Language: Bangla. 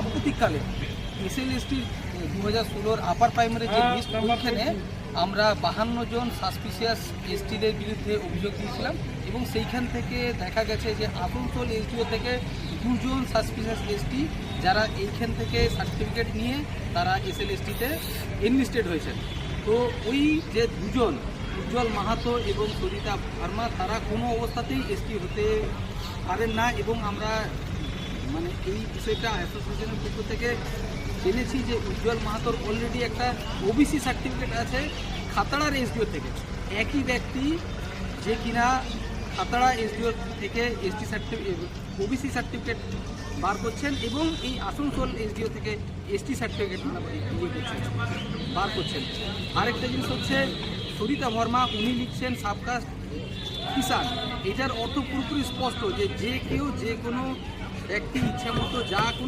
সাম্প্রতিককালে SLST 2016 আপার প্রাইমারি যে লিস্ট, ওইখানে আমরা 52 জন সাসপিসিয়াস এসটিদের বিরুদ্ধে অভিযোগ দিয়েছিলাম এবং সেইখান থেকে দেখা গেছে যে আসানসোল SDO থেকে 2 জন সাসপিসিয়াস এসটি যারা এইখান থেকে সার্টিফিকেট নিয়ে তারা SLSTতে এনলিস্টেড হয়েছেন। তো ওই যে 2 জন উজ্জ্বল মাহাতো এবং সরিতা ভার্মা, তারা কোনো অবস্থাতেই এসটি হতে পারেন না এবং আমরা মানে এই বিষয়টা অ্যাসোসিয়েশনের পক্ষ থেকে জেনেছি যে উজ্জ্বল মাহাতোর অলরেডি একটা ওবিসি সার্টিফিকেট আছে খাতড়ার SDO থেকে। একই ব্যক্তি যে কিনা খাতড়া SDO থেকে এসটি সার্টিফিকেট ওবিসি সার্টিফিকেট বার করছেন এবং এই আসানসোল SDO থেকে এসটি সার্টিফিকেট বার করছেন। আরেকটা জিনিস হচ্ছে সরিতা ভার্মা, উনি লিখছেন সাবকাস্ট কিষাণ। এটার অর্থ পুরোপুরি স্পষ্ট যে যে কেউ যে কোনো ব্যক্তি ইচ্ছা মতো যা